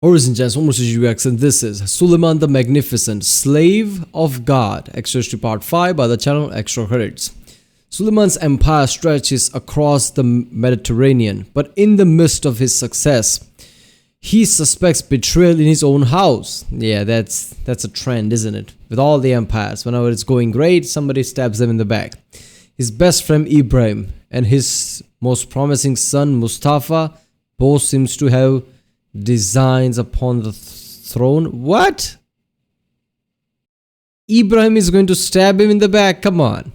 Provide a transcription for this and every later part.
Origin Jazz, UX, and this is Suleiman the Magnificent, Slave of God, Extra to Part 5 by the channel Extra Credits. Suleiman's empire stretches across the Mediterranean, but in the midst of his success, he suspects betrayal in his own house. Yeah, that's a trend, isn't it? With all the empires, whenever it's going great, somebody stabs them in the back. His best friend Ibrahim and his most promising son Mustafa both seems to have designs upon the throne. What? Ibrahim is going to stab him in the back? Come on.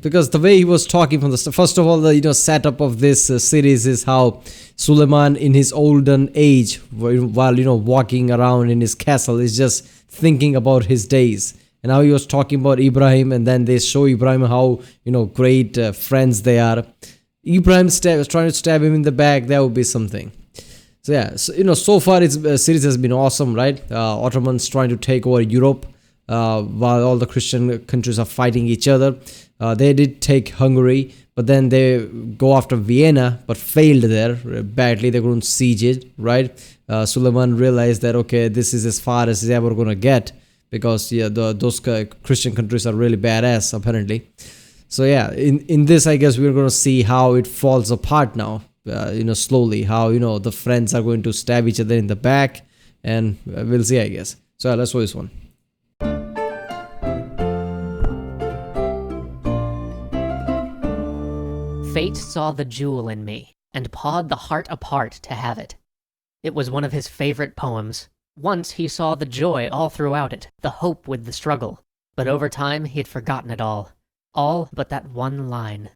Because the way he was talking from the first of all, the setup of this series is how Suleiman in his olden age, while walking around in his castle, is just thinking about his days. And how he was talking about Ibrahim, and then they show Ibrahim how great friends they are. Ibrahim was trying to stab him in the back. That would be something. So yeah, so far its series has been awesome, right? Ottomans trying to take over Europe while all the Christian countries are fighting each other. They did take Hungary, but then they go after Vienna, but failed there badly. They couldn't siege it, right? Suleiman realized that, okay, this is as far as he's ever going to get, because those Christian countries are really badass, apparently. So yeah, in this, I guess we're going to see how it falls apart now. Slowly, how the friends are going to stab each other in the back, and we'll see, I guess. So yeah, let's watch this one. Fate saw the jewel in me, and pawed the heart apart to have it. It was one of his favorite poems. Once he saw the joy all throughout it, the hope with the struggle. But over time, he had forgotten it all. All but that one line.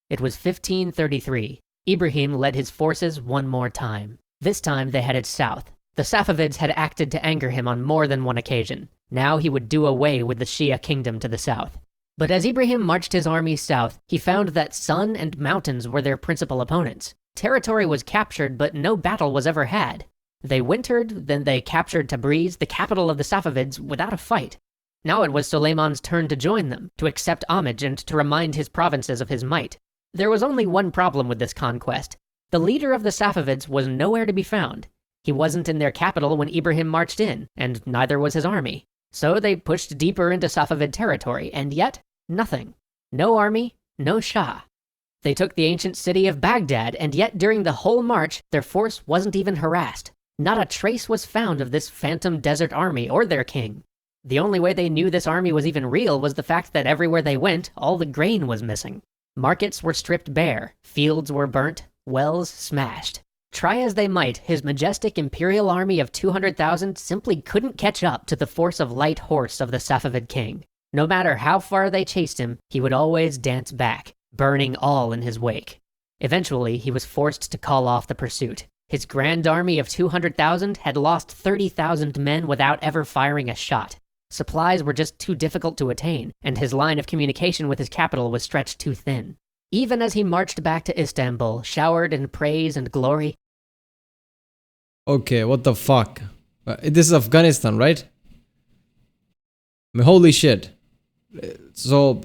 It was 1533. Ibrahim led his forces one more time. This time they headed south. The Safavids had acted to anger him on more than one occasion. Now he would do away with the Shia kingdom to the south. But as Ibrahim marched his army south, he found that sun and mountains were their principal opponents. Territory was captured, but no battle was ever had. They wintered, then they captured Tabriz, the capital of the Safavids, without a fight. Now it was Suleiman's turn to join them, to accept homage and to remind his provinces of his might. There was only one problem with this conquest. The leader of the Safavids was nowhere to be found. He wasn't in their capital when Ibrahim marched in, and neither was his army. So they pushed deeper into Safavid territory, and yet, nothing. No army, no Shah. They took the ancient city of Baghdad, and yet during the whole march, their force wasn't even harassed. Not a trace was found of this phantom desert army or their king. The only way they knew this army was even real was the fact that everywhere they went, all the grain was missing. Markets were stripped bare, fields were burnt, wells smashed. Try as they might, his majestic imperial army of 200,000 simply couldn't catch up to the force of light horse of the Safavid king. No matter how far they chased him, he would always dance back, burning all in his wake. Eventually, he was forced to call off the pursuit. His grand army of 200,000 had lost 30,000 men without ever firing a shot. Supplies were just too difficult to attain, and his line of communication with his capital was stretched too thin. Even as he marched back to Istanbul, showered in praise and glory. Okay, what the fuck? This is Afghanistan, right? I mean, holy shit. So,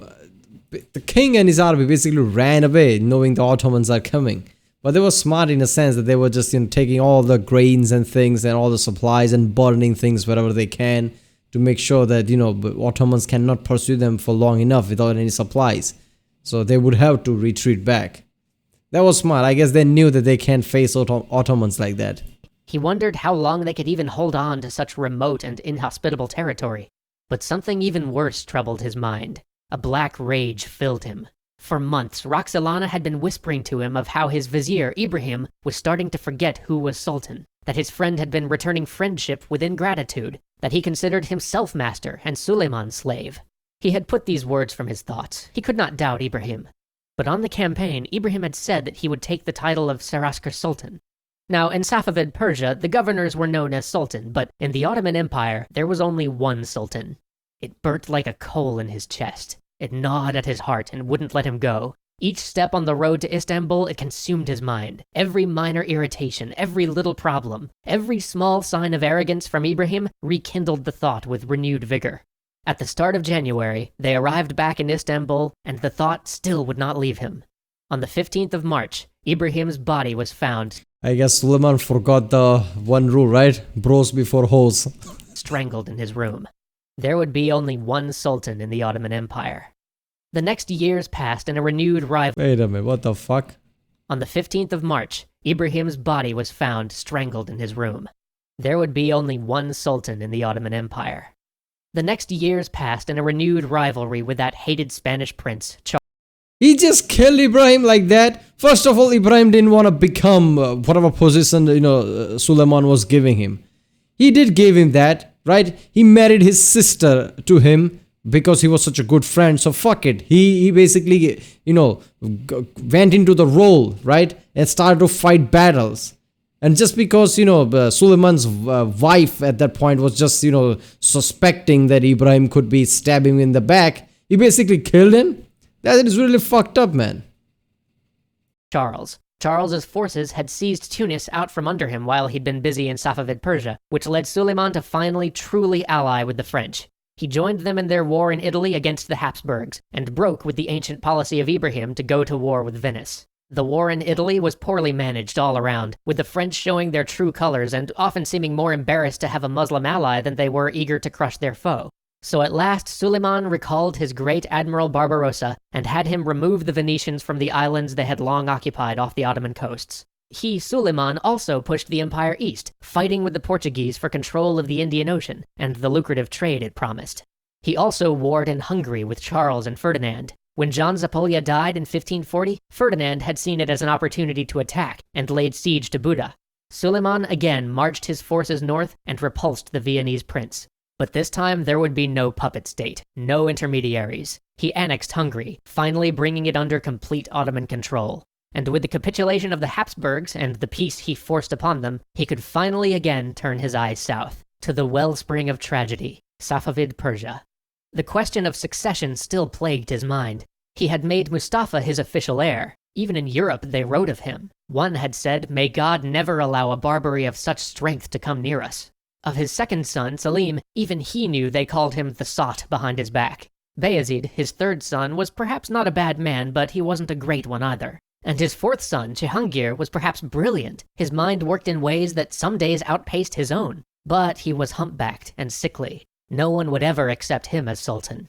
the king and his army basically ran away, knowing the Ottomans are coming. But they were smart in a sense that they were just taking all the grains and things and all the supplies and burning things wherever they can, to make sure that, Ottomans cannot pursue them for long enough without any supplies. So they would have to retreat back. That was smart. I guess they knew that they can't face Ottomans like that. He wondered how long they could even hold on to such remote and inhospitable territory. But something even worse troubled his mind. A black rage filled him. For months, Roxolana had been whispering to him of how his vizier, Ibrahim, was starting to forget who was sultan, that his friend had been returning friendship with ingratitude, that he considered himself master and Suleiman slave. He had put these words from his thoughts. He could not doubt Ibrahim. But on the campaign, Ibrahim had said that he would take the title of Saraskar Sultan. Now, in Safavid Persia, the governors were known as sultan, but in the Ottoman Empire, there was only one sultan. It burnt like a coal in his chest. It gnawed at his heart and wouldn't let him go. Each step on the road to Istanbul, it consumed his mind. Every minor irritation, every little problem, every small sign of arrogance from Ibrahim rekindled the thought with renewed vigor. At the start of January, they arrived back in Istanbul, and the thought still would not leave him. On the 15th of March, Ibrahim's body was found I guess Suleiman forgot the one rule, right? Bros before hoes. Strangled in his room. There would be only one sultan in the Ottoman Empire. The next years passed in a renewed rivalry. Wait a minute, what the fuck? On the 15th of March, Ibrahim's body was found strangled in his room. There would be only one sultan in the Ottoman Empire. The next years passed in a renewed rivalry with that hated Spanish prince, Charles. He just killed Ibrahim like that. First of all, Ibrahim didn't want to become whatever position, Suleiman was giving him. He did give him that, right? He married his sister to him because he was such a good friend. So fuck it. He basically, went into the role, right? And started to fight battles. And just because, Suleiman's wife at that point was just, suspecting that Ibrahim could be stabbing him in the back, he basically killed him. That is really fucked up, man. Charles's forces had seized Tunis out from under him while he'd been busy in Safavid Persia, which led Suleiman to finally truly ally with the French. He joined them in their war in Italy against the Habsburgs, and broke with the ancient policy of Ibrahim to go to war with Venice. The war in Italy was poorly managed all around, with the French showing their true colors and often seeming more embarrassed to have a Muslim ally than they were eager to crush their foe. So at last Suleiman recalled his great Admiral Barbarossa and had him remove the Venetians from the islands they had long occupied off the Ottoman coasts. He, Suleiman, also pushed the empire east, fighting with the Portuguese for control of the Indian Ocean and the lucrative trade it promised. He also warred in Hungary with Charles and Ferdinand. When John Zapolya died in 1540, Ferdinand had seen it as an opportunity to attack and laid siege to Buda. Suleiman again marched his forces north and repulsed the Viennese prince. But this time there would be no puppet state, no intermediaries. He annexed Hungary, finally bringing it under complete Ottoman control. And with the capitulation of the Habsburgs and the peace he forced upon them, he could finally again turn his eyes south, to the wellspring of tragedy, Safavid Persia. The question of succession still plagued his mind. He had made Mustafa his official heir. Even in Europe they wrote of him. One had said, "May God never allow a Barbary of such strength to come near us." Of his second son, Selim, even he knew they called him the sot behind his back. Bayezid, his third son, was perhaps not a bad man, but he wasn't a great one either. And his fourth son, Cihangir, was perhaps brilliant. His mind worked in ways that some days outpaced his own. But he was humpbacked and sickly. No one would ever accept him as sultan.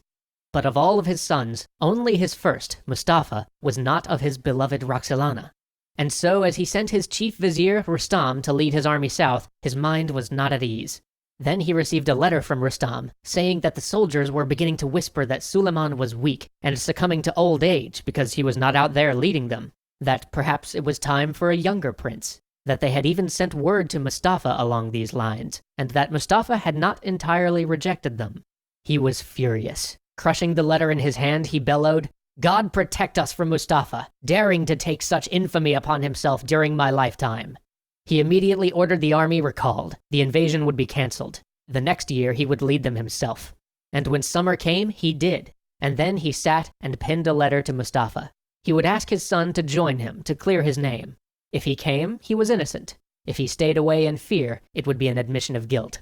But of all of his sons, only his first, Mustafa, was not of his beloved Roxolana. And so as he sent his chief vizier, Rustam, to lead his army south, his mind was not at ease. Then he received a letter from Rustam, saying that the soldiers were beginning to whisper that Suleiman was weak and succumbing to old age because he was not out there leading them, that perhaps it was time for a younger prince, that they had even sent word to Mustafa along these lines, and that Mustafa had not entirely rejected them. He was furious. Crushing the letter in his hand, he bellowed, "God protect us from Mustafa, daring to take such infamy upon himself during my lifetime." He immediately ordered the army recalled. The invasion would be cancelled. The next year he would lead them himself. And when summer came, he did. And then he sat and penned a letter to Mustafa. He would ask his son to join him, to clear his name. If he came, he was innocent. If he stayed away in fear, it would be an admission of guilt.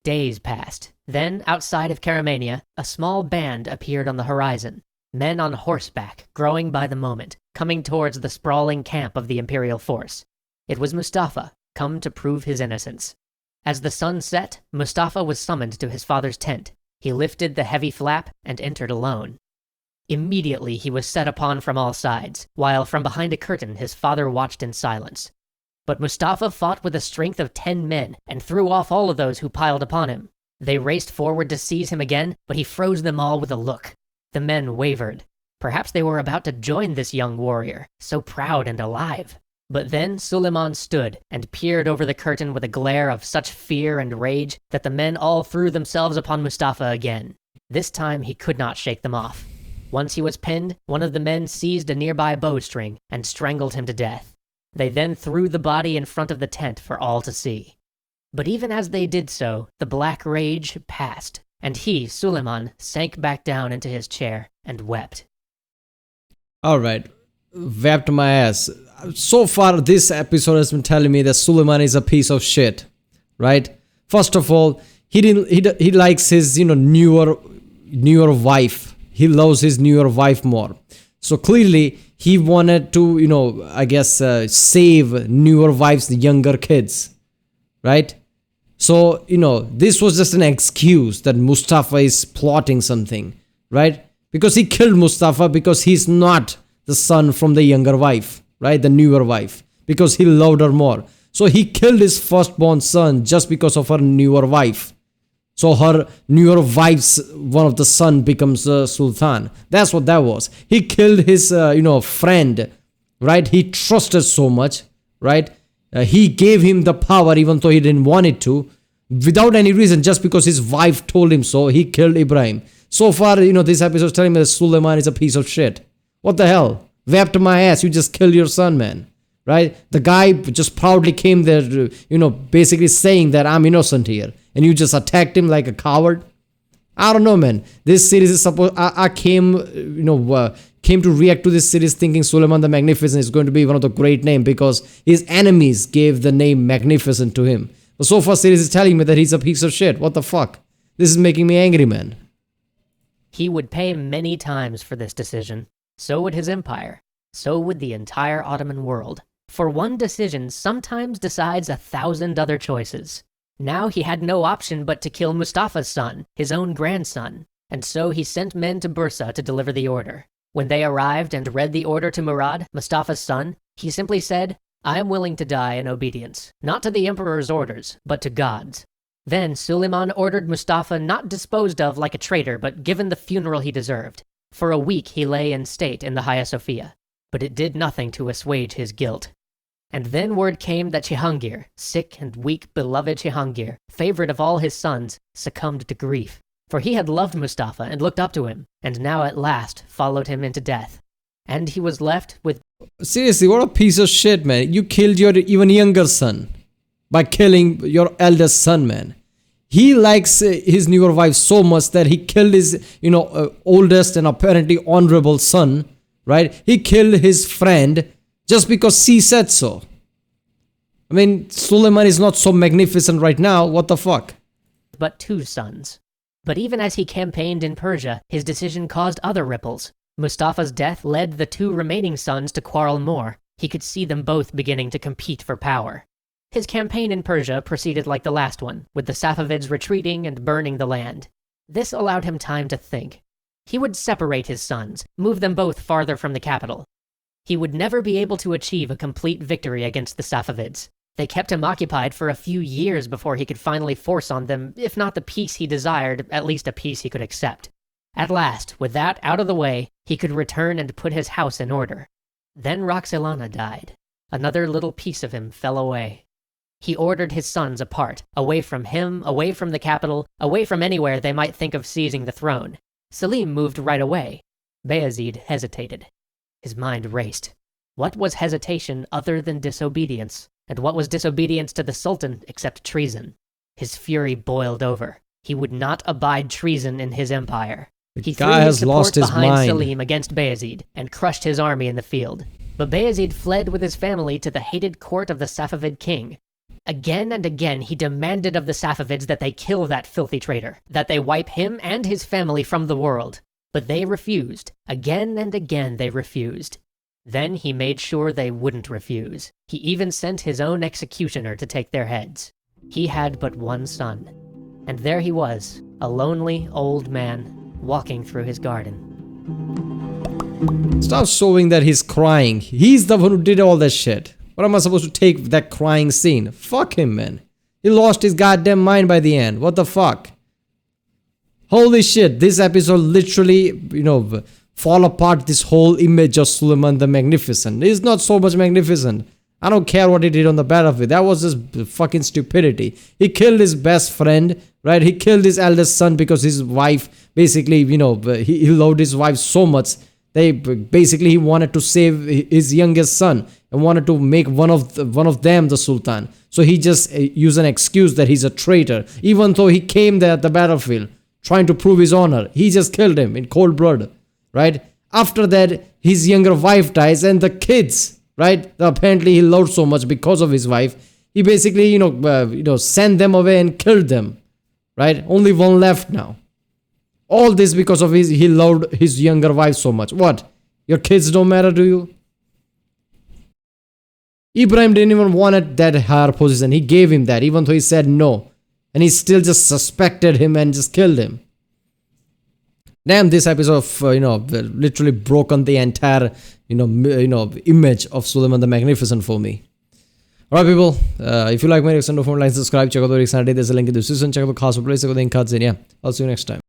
Days passed. Then, outside of Karamania, a small band appeared on the horizon. Men on horseback, growing by the moment, coming towards the sprawling camp of the Imperial force. It was Mustafa, come to prove his innocence. As the sun set, Mustafa was summoned to his father's tent. He lifted the heavy flap and entered alone. Immediately he was set upon from all sides, while from behind a curtain his father watched in silence. But Mustafa fought with the strength of 10 men and threw off all of those who piled upon him. They raced forward to seize him again, but he froze them all with a look. The men wavered. Perhaps they were about to join this young warrior, so proud and alive. But then Suleiman stood and peered over the curtain with a glare of such fear and rage that the men all threw themselves upon Mustafa again. This time he could not shake them off. Once he was pinned, one of the men seized a nearby bowstring and strangled him to death. They then threw the body in front of the tent for all to see. But even as they did so, the black rage passed, and he, Suleiman, sank back down into his chair and wept. Alright, wept my ass. So far, this episode has been telling me that Suleiman is a piece of shit, right? First of all, he likes his, newer wife. He loves his newer wife more. So clearly, he wanted to, I guess, save newer wives, the younger kids, right? So, this was just an excuse that Mustafa is plotting something, right? Because he killed Mustafa because he's not the son from the younger wife, right? The newer wife, because he loved her more. So he killed his firstborn son just because of her newer wife. So her newer wife's one of the son becomes the Sultan. That's what that was. He killed his, friend, right? He trusted so much, right? He gave him the power even though he didn't want it to, without any reason, just because his wife told him so. He killed Ibrahim. So far, this episode is telling me that Suleiman is a piece of shit. What the hell? Wept my ass. You just killed your son, man. Right? The guy just proudly came there, basically saying that I'm innocent here. And you just attacked him like a coward. I don't know, man. This series is supposed... I came to react to this series thinking Suleiman the Magnificent is going to be one of the great names because his enemies gave the name Magnificent to him. But so far, series is telling me that he's a piece of shit. What the fuck? This is making me angry, man. He would pay many times for this decision. So would his empire. So would the entire Ottoman world. For one decision sometimes decides 1,000 other choices. Now he had no option but to kill Mustafa's son, his own grandson, and so he sent men to Bursa to deliver the order. When they arrived and read the order to Murad, Mustafa's son, he simply said, "I am willing to die in obedience, not to the emperor's orders, but to God's." Then Suleiman ordered Mustafa not disposed of like a traitor, but given the funeral he deserved. For a week he lay in state in the Hagia Sophia, but it did nothing to assuage his guilt. And then word came that Cihangir, sick and weak beloved Cihangir, favorite of all his sons, succumbed to grief. For he had loved Mustafa and looked up to him, and now at last followed him into death. And he was left with... Seriously, what a piece of shit, man. You killed your even younger son by killing your eldest son, man. He likes his newer wife so much that he killed his, oldest and apparently honorable son, right? He killed his friend just because she said so. I mean, Suleiman is not so magnificent right now. What the fuck? But 2 sons. But even as he campaigned in Persia, his decision caused other ripples. Mustafa's death led the 2 remaining sons to quarrel more. He could see them both beginning to compete for power. His campaign in Persia proceeded like the last one, with the Safavids retreating and burning the land. This allowed him time to think. He would separate his sons, move them both farther from the capital. He would never be able to achieve a complete victory against the Safavids. They kept him occupied for a few years before he could finally force on them, if not the peace he desired, at least a peace he could accept. At last, with that out of the way, he could return and put his house in order. Then Roxelana died. Another little piece of him fell away. He ordered his sons apart, away from him, away from the capital, away from anywhere they might think of seizing the throne. Selim moved right away. Bayezid hesitated. His mind raced. What was hesitation other than disobedience? And what was disobedience to the Sultan except treason? His fury boiled over. He would not abide treason in his empire. He threw his support behind Selim against Bayezid and crushed his army in the field. But Bayezid fled with his family to the hated court of the Safavid king. Again and again he demanded of the Safavids that they kill that filthy traitor, that they wipe him and his family from the world. But they refused. Again and again they refused. Then he made sure they wouldn't refuse. He even sent his own executioner to take their heads. He had but one son. And there he was, a lonely old man, walking through his garden. Stop showing that he's crying. He's the one who did all that shit. What am I supposed to take that crying scene? Fuck him, man. He lost his goddamn mind by the end. What the fuck? Holy shit, this episode literally, fall apart this whole image of Suleiman the Magnificent. He's not so much magnificent. I don't care what he did on the battlefield. That was just fucking stupidity. He killed his best friend, right? He killed his eldest son because his wife, basically, he loved his wife so much. He wanted to save his youngest son and wanted to make one of them the Sultan. So he just used an excuse that he's a traitor. Even though he came there at the battlefield trying to prove his honor, he just killed him in cold blood, right? After that, his younger wife dies and the kids, right? That apparently he loved so much because of his wife. He basically, sent them away and killed them, right? Only one left now. All this because of he loved his younger wife so much. What? Your kids don't matter to you? Ibrahim didn't even want that higher position. He gave him that, even though he said no. And he still just suspected him and just killed him. Damn, this episode of, literally broken the entire, image of Suleiman the Magnificent for me. Alright, people, if you like my reaction, don't forget to like, subscribe, check out the reaction. There's a link in the description. Check out the cast of plays, check out the cards in. Yeah, I'll see you next time.